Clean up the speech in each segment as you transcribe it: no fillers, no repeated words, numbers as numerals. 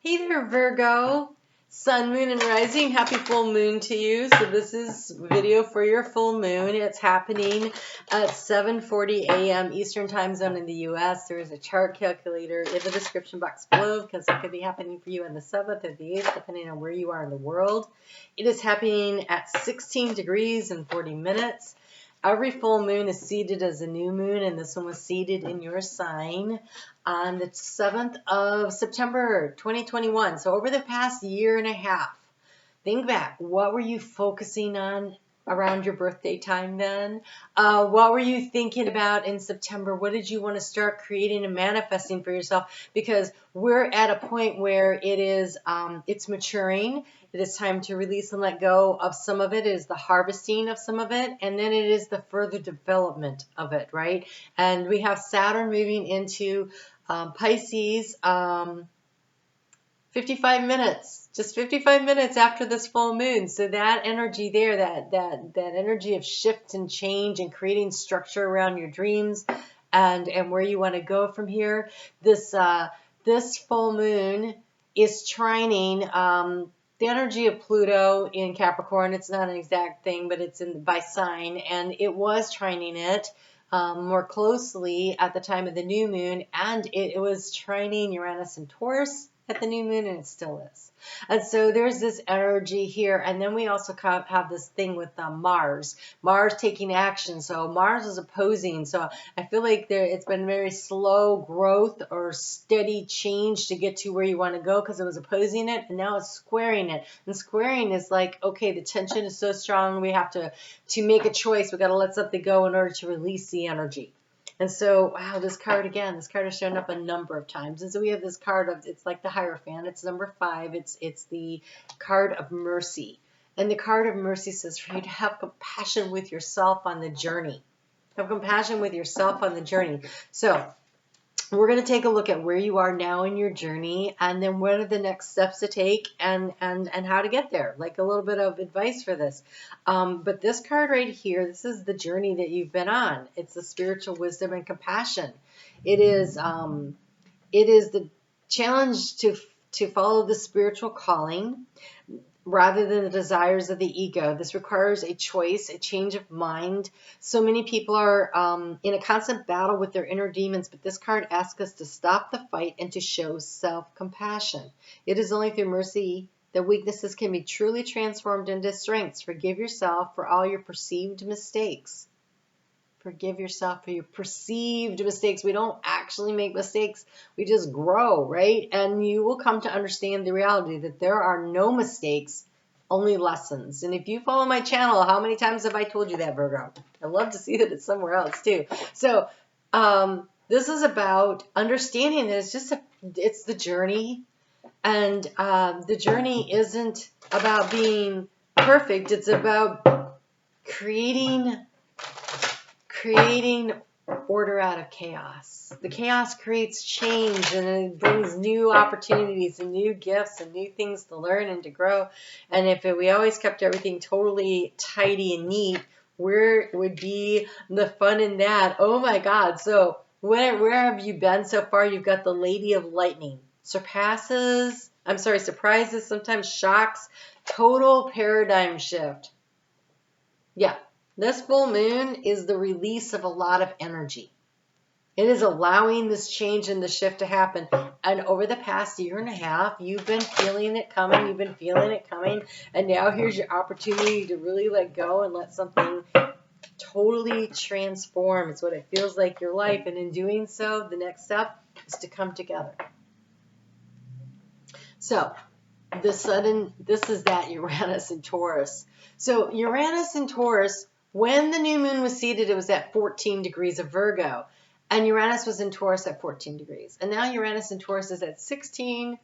Hey there, Virgo. Sun, moon, and rising. Happy full moon to you. So this is video for your full moon. It's happening at 7:40 a.m. Eastern Time Zone in the U.S. There is a chart calculator in the description box below because it could be happening for you on the 7th or the 8th, depending on where you are in the world. It is happening at 16 degrees and 40 minutes. Every full moon is seeded as a new moon, and this one was seeded in your sign on the 7th of September 2021. So over the past year and a half, think back. What were you focusing on around your birthday time then? What were you thinking about in September? What did you want to start creating and manifesting for yourself? Because we're at a point where it is, it's maturing. It is time to release and let go of some of it. It is the harvesting of some of it, and then it is the further development of it, right? And we have Saturn moving into Pisces 55 minutes, just 55 minutes after this full moon. So that energy there, that energy of shift and change and creating structure around your dreams and where you want to go from here. This full moon is trining the energy of Pluto in Capricorn. It's not an exact thing, but it's by sign, and it was trining it more closely at the time of the new moon, and it was trining Uranus and Taurus at the new moon, and it still is. And so there's this energy here, and then we also have this thing with Mars taking action. So Mars is opposing, so I feel like it's been very slow growth or steady change to get to where you want to go, because it was opposing it, and now it's squaring it. And squaring is like, okay, the tension is so strong, we have to make a choice. We got to let something go in order to release the energy. And so, wow, this card has shown up a number of times. And so we have this card of, it's like the Hierophant. It's number 5. It's the card of mercy. And the card of mercy says for you to have compassion with yourself on the journey. Have compassion with yourself on the journey. So we're going to take a look at where you are now in your journey, and then what are the next steps to take, and how to get there, like a little bit of advice for this. But this card right here, this is the journey that you've been on. It's the spiritual wisdom and compassion. It is the challenge to follow the spiritual calling rather than the desires of the ego. This requires a choice, a change of mind. So many people are in a constant battle with their inner demons, but this card asks us to stop the fight and to show self-compassion. It is only through mercy that weaknesses can be truly transformed into strengths. Forgive yourself for all your perceived mistakes. Forgive yourself for your perceived mistakes. We don't actually make mistakes. We just grow, right? And you will come to understand the reality that there are no mistakes, only lessons. And if you follow my channel, how many times have I told you that, Virgo? I'd love to see that it's somewhere else too. So this is about understanding that it's the journey. And the journey isn't about being perfect. It's about creating order out of chaos. The chaos creates change, and it brings new opportunities and new gifts and new things to learn and to grow. And if we always kept everything totally tidy and neat, where would be the fun in that? Oh my God. So where have you been so far? You've got the Lady of Lightning. Surprises, sometimes shocks, total paradigm shift. Yeah. This full moon is the release of a lot of energy. It is allowing this change and the shift to happen. And over the past year and a half, you've been feeling it coming. And now here's your opportunity to really let go and let something totally transform. It's what it feels like your life. And in doing so, the next step is to come together. So this is that Uranus and Taurus. So Uranus and Taurus, when the new moon was seated, it was at 14 degrees of Virgo, and Uranus was in Taurus at 14 degrees. And now Uranus and Taurus is at 16,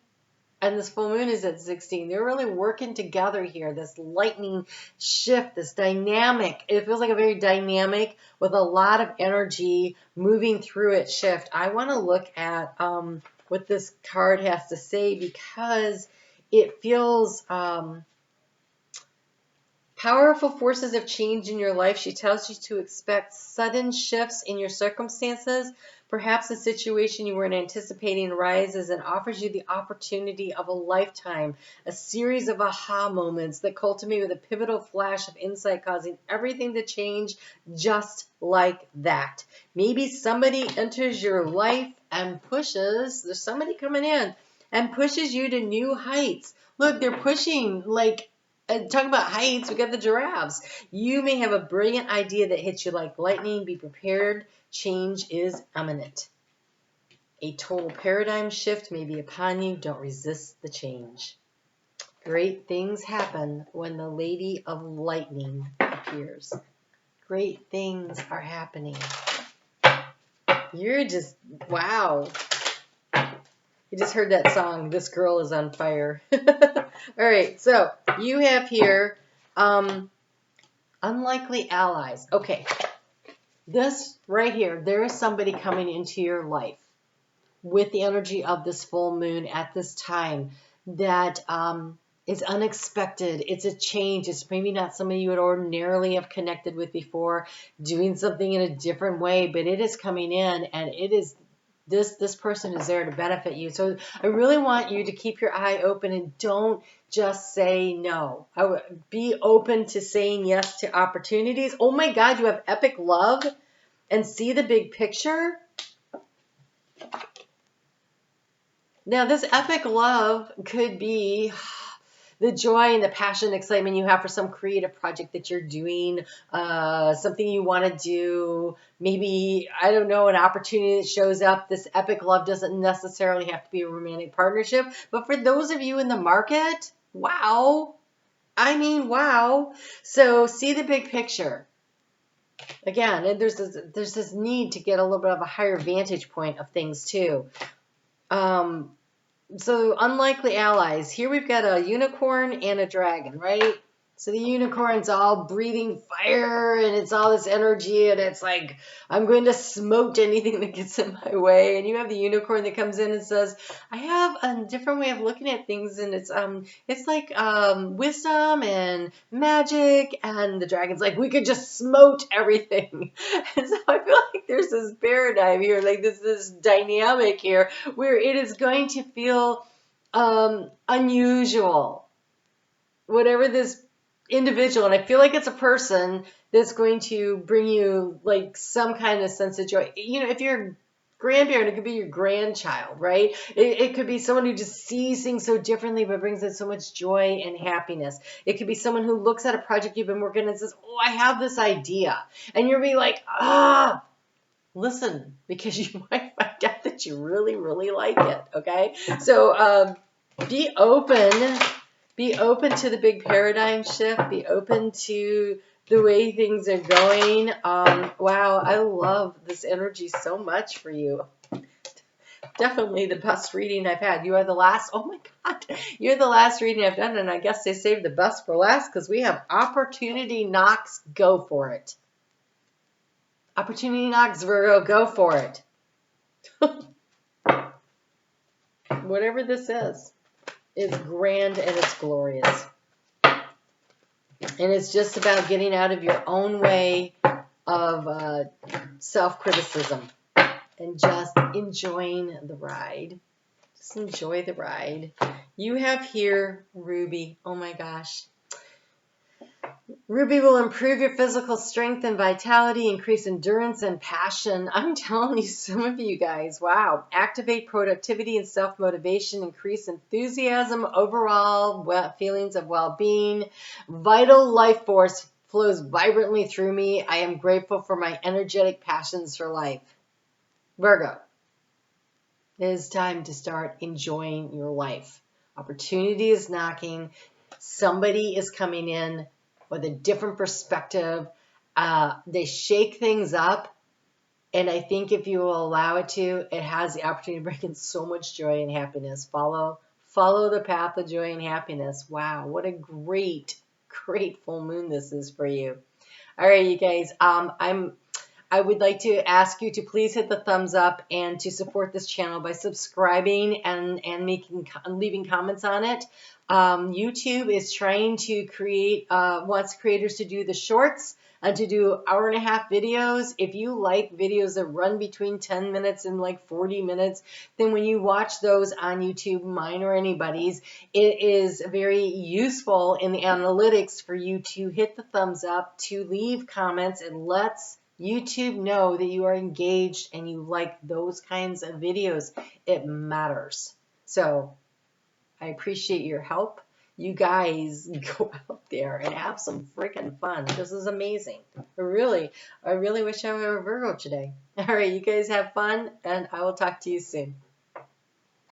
and this full moon is at 16. They're really working together here, this lightning shift, this dynamic. It feels like a very dynamic with a lot of energy moving through it shift. I want to look at what this card has to say, because it feels powerful forces of change in your life. She tells you to expect sudden shifts in your circumstances, Perhaps a situation you weren't anticipating arises and offers you the opportunity of a lifetime, a series of aha moments that culminate with a pivotal flash of insight, causing everything to change just like that. Maybe somebody enters your life and there's somebody coming in and pushes you to new heights. Look, they're pushing, like, talk about heights, we got the giraffes. You may have a brilliant idea that hits you like lightning. Be prepared. Change is imminent. A total paradigm shift may be upon you. Don't resist the change. Great things happen when the Lady of Lightning appears. Great things are happening. You're just, wow. You just heard that song, This Girl is on Fire. All right, so you have here unlikely allies. Okay, this right here, there is somebody coming into your life with the energy of this full moon at this time that is unexpected. It's a change. It's maybe not somebody you would ordinarily have connected with before, doing something in a different way, but it is coming in, and it is this person is there to benefit you. So I really want you to keep your eye open and don't just say no. I would be open to saying yes to opportunities. Oh my God, you have epic love, and see the big picture. Now, this epic love could be the joy and the passion and excitement you have for some creative project that you're doing, something you want to do, maybe, I don't know, an opportunity that shows up. This epic love doesn't necessarily have to be a romantic partnership, but for those of you in the market, wow. I mean, wow. So see the big picture. Again, and there's this need to get a little bit of a higher vantage point of things too. So unlikely allies. Here we've got a unicorn and a dragon, right? So the unicorn's all breathing fire, and it's all this energy, and it's like, I'm going to smoke anything that gets in my way. And you have the unicorn that comes in and says, I have a different way of looking at things, and it's like wisdom and magic. And the dragon's like, we could just smote everything. And so I feel like there's this paradigm here, like this dynamic here, where it is going to feel unusual. Whatever this individual, and I feel like it's a person that's going to bring you like some kind of sense of joy. You know, if you're a grandparent, it could be your grandchild, right? It could be someone who just sees things so differently but brings in so much joy and happiness. It could be someone who looks at a project you've been working on and says, oh, I have this idea. And you'll be like, listen, because you might find out that you really, really like it, okay? So be open. Be open to the big paradigm shift. Be open to the way things are going. Wow, I love this energy so much for you. Definitely the best reading I've had. You are the last. Oh my God. You're the last reading I've done, and I guess they saved the best for last because we have opportunity knocks. Go for it. Opportunity knocks, Virgo. Go for it. Whatever this is. It's grand and it's glorious. And it's just about getting out of your own way of self-criticism and just enjoying the ride. Just enjoy the ride. You have here Ruby. Oh my gosh. Ruby will improve your physical strength and vitality, increase endurance and passion. I'm telling you, some of you guys, wow. Activate productivity and self-motivation, increase enthusiasm, overall feelings of well-being. Vital life force flows vibrantly through me. I am grateful for my energetic passions for life. Virgo, it is time to start enjoying your life. Opportunity is knocking. Somebody is coming in with a different perspective. They shake things up, and I think if you will allow it to, it has the opportunity to bring in so much joy and happiness. Follow the path of joy and happiness. Wow, what a great full moon this is for you. All right, you guys. I would like to ask you to please hit the thumbs up and to support this channel by subscribing and leaving comments on it. YouTube is trying to wants creators to do the shorts and to do hour-and-a-half videos. If you like videos that run between 10 minutes and like 40 minutes, then when you watch those on YouTube, mine or anybody's, it is very useful in the analytics for you to hit the thumbs up, to leave comments, and lets YouTube know that you are engaged and you like those kinds of videos. It matters. So I appreciate your help. You guys go out there and have some freaking fun. This is amazing. I really wish I were a Virgo today. All right, you guys have fun, and I will talk to you soon.